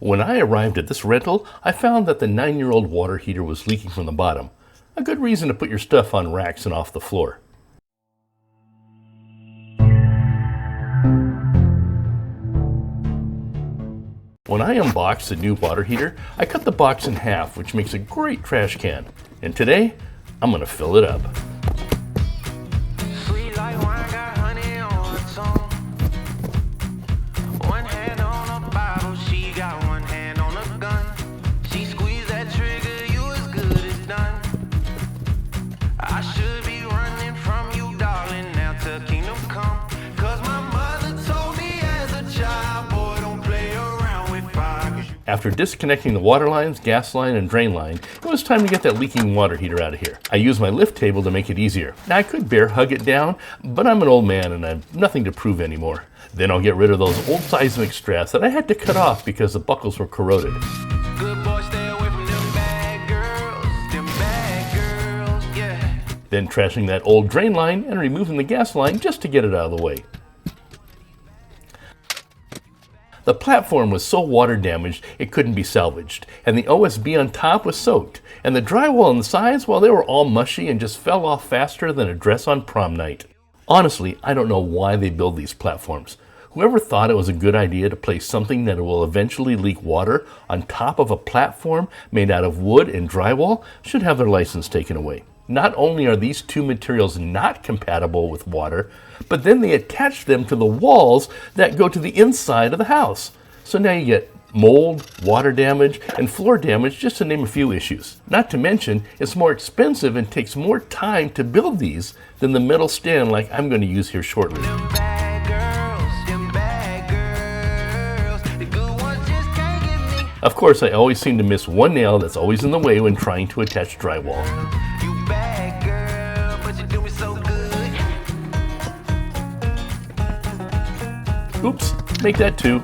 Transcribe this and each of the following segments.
When I arrived at this rental, I found that the 9-year-old water heater was leaking from the bottom. A good reason to put your stuff on racks and off the floor. When I unboxed the new water heater, I cut the box in half, which makes a great trash can. And today, I'm going to fill it up. After disconnecting the water lines, gas line, and drain line, it was time to get that leaking water heater out of here. I used my lift table to make it easier. Now I could bear hug it down, but I'm an old man and I've nothing to prove anymore. Then I'll get rid of those old seismic straps that I had to cut off because the buckles were corroded. Good boy, stay away from them bad girls, yeah. Then trashing that old drain line and removing the gas line just to get it out of the way. The platform was so water damaged it couldn't be salvaged, and the OSB on top was soaked, and the drywall on the sides, well, they were all mushy and just fell off faster than a dress on prom night. Honestly, I don't know why they build these platforms. Whoever thought it was a good idea to place something that will eventually leak water on top of a platform made out of wood and drywall should have their license taken away. Not only are these two materials not compatible with water, but then they attach them to the walls that go to the inside of the house. So now you get mold, water damage, and floor damage, just to name a few issues. Not to mention, it's more expensive and takes more time to build these than the metal stand like I'm going to use here shortly. Of course, I always seem to miss one nail that's always in the way when trying to attach drywall. Oops, make that two.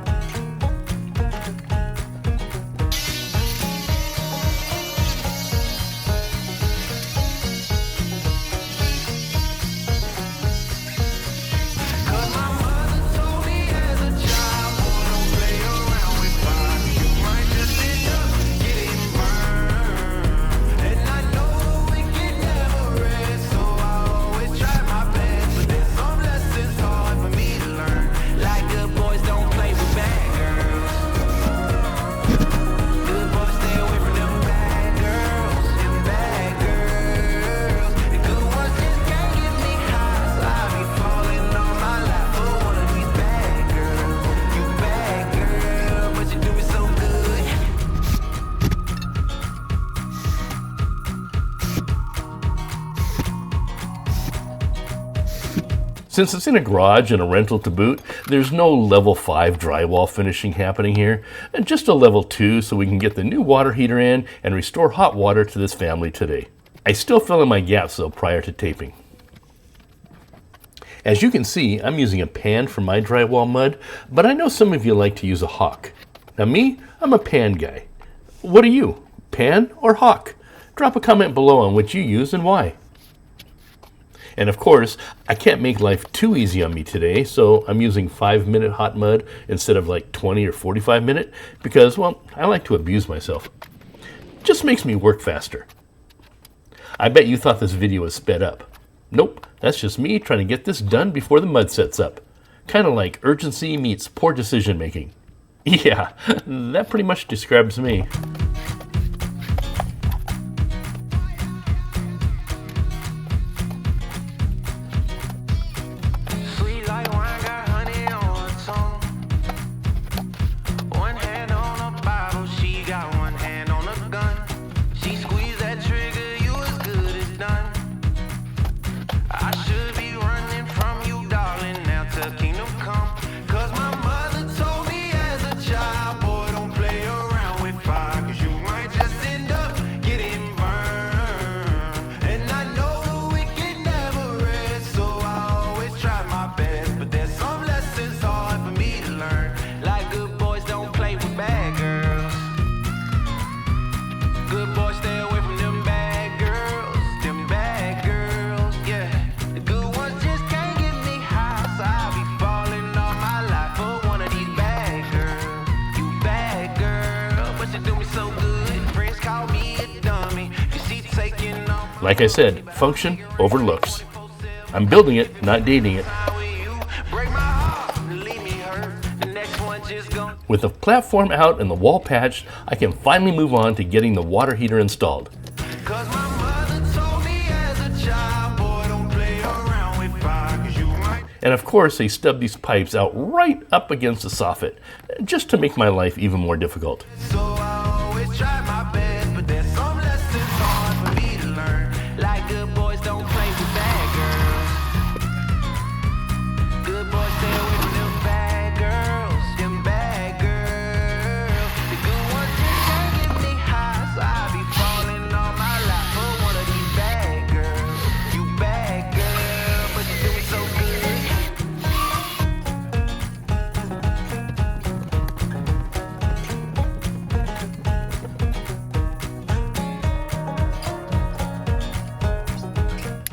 Since it's in a garage and a rental to boot, there's no level 5 drywall finishing happening here, and just a level 2 so we can get the new water heater in and restore hot water to this family today. I still fill in my gaps though prior to taping. As you can see, I'm using a pan for my drywall mud, but I know some of you like to use a hawk. Now me, I'm a pan guy. What are you, pan or hawk? Drop a comment below on which you use and why. And of course, I can't make life too easy on me today, so I'm using 5-minute hot mud instead of like 20 or 45-minute because, well, I like to abuse myself. Just makes me work faster. I bet you thought this video was sped up. Nope, that's just me trying to get this done before the mud sets up. Kind of like urgency meets poor decision making. Yeah, that pretty much describes me. Like I said, function over looks. I'm building it, not dating it. Break my heart, leave me hurt. The next one just gon' With the platform out and the wall patched, I can finally move on to getting the water heater installed. Cause my mother told me as a child, boy, don't play around with fire, 'cause you might. And of course, they stubbed these pipes out right up against the soffit, just to make my life even more difficult. So I always try my best, but there's some lessons hard for me to learn. Like good boys don't play with bad girls. Good boys stay away from them bad girls. Them bad girls. The good ones just can't get me high, so I be falling on my lap for one of these bad girls. You bad girl, but you doing so good.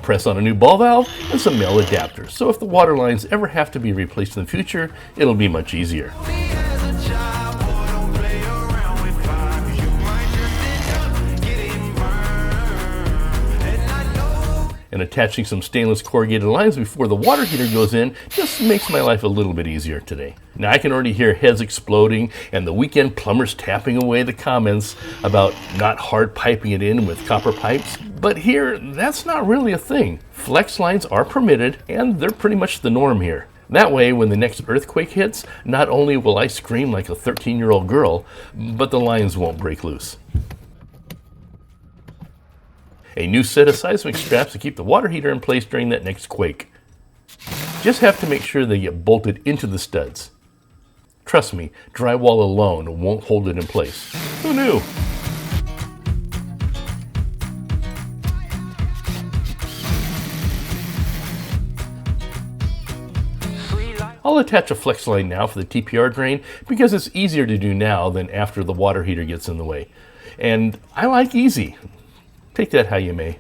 Press on a new ball valve and some male adapters, so if the water lines ever have to be replaced in the future, it'll be much easier. As a child, boy, don't play around with fire, 'cause you might just end up getting burned. And I know. And attaching some stainless corrugated lines before the water heater goes in just makes my life a little bit easier today. Now I can already hear heads exploding and the weekend plumbers tapping away the comments about not hard piping it in with copper pipes. But here, that's not really a thing. Flex lines are permitted and they're pretty much the norm here. That way, when the next earthquake hits, not only will I scream like a 13-year-old girl, but the lines won't break loose. A new set of seismic straps to keep the water heater in place during that next quake. Just have to make sure they get bolted into the studs. Trust me, drywall alone won't hold it in place. Who knew? I'll attach a flex line now for the TPR drain because it's easier to do now than after the water heater gets in the way. And I like easy. Take that how you may.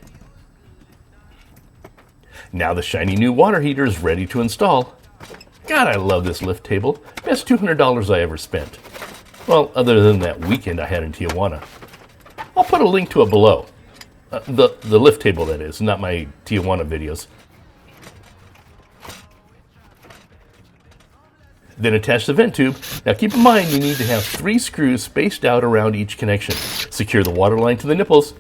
Now the shiny new water heater is ready to install. God, I love this lift table. Best $200 I ever spent. Well, other than that weekend I had in Tijuana. I'll put a link to it below. The lift table, that is, not my Tijuana videos. Then attach the vent tube. Now keep in mind you need to have 3 screws spaced out around each connection. Secure the water line to the nipples.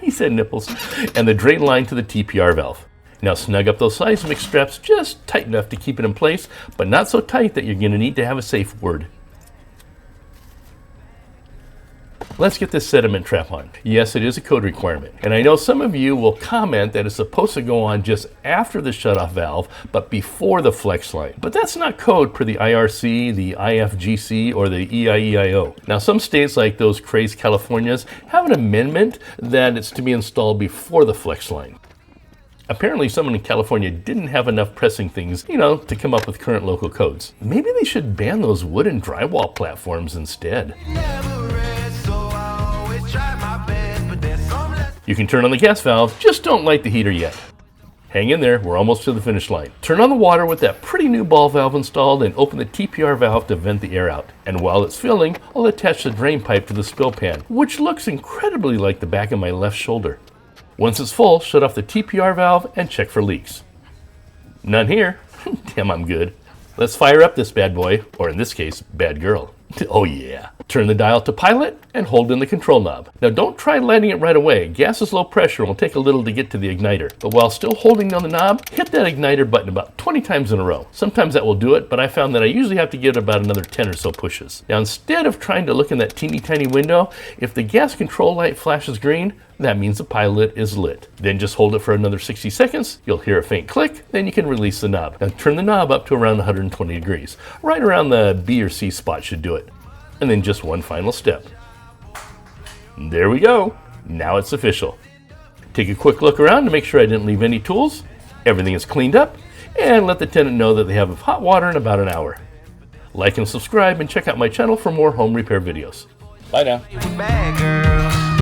He said nipples. And the drain line to the TPR valve. Now snug up those seismic straps just tight enough to keep it in place, but not so tight that you're going to need to have a safe word. Let's get this sediment trap on. Yes, it is a code requirement. And I know some of you will comment that it's supposed to go on just after the shutoff valve, but before the flex line. But that's not code per the IRC, the IFGC, or the EIEIO. Now some states like those crazed Californias have an amendment that it's to be installed before the flex line. Apparently someone in California didn't have enough pressing things, to come up with current local codes. Maybe they should ban those wooden drywall platforms instead. You can turn on the gas valve, just don't light the heater yet. Hang in there, we're almost to the finish line. Turn on the water with that pretty new ball valve installed and open the TPR valve to vent the air out. And while it's filling, I'll attach the drain pipe to the spill pan, which looks incredibly like the back of my left shoulder. Once it's full, shut off the TPR valve and check for leaks. None here. Damn, I'm good. Let's fire up this bad boy, or in this case, bad girl. Oh yeah. Turn the dial to pilot and hold in the control knob. Now don't try lighting it right away. Gas is low pressure and will take a little to get to the igniter. But while still holding down the knob, hit that igniter button about 20 times in a row. Sometimes that will do it, but I found that I usually have to give it about another 10 or so pushes. Now instead of trying to look in that teeny tiny window, if the gas control light flashes green, that means the pilot is lit. Then just hold it for another 60 seconds, you'll hear a faint click, then you can release the knob. Now turn the knob up to around 120 degrees. Right around the B or C spot should do it. And then just one final step. There we go. Now it's official. Take a quick look around to make sure I didn't leave any tools. Everything is cleaned up, and let the tenant know that they have hot water in about an hour. Like and subscribe and check out my channel for more home repair videos. Bye now. Bad girl.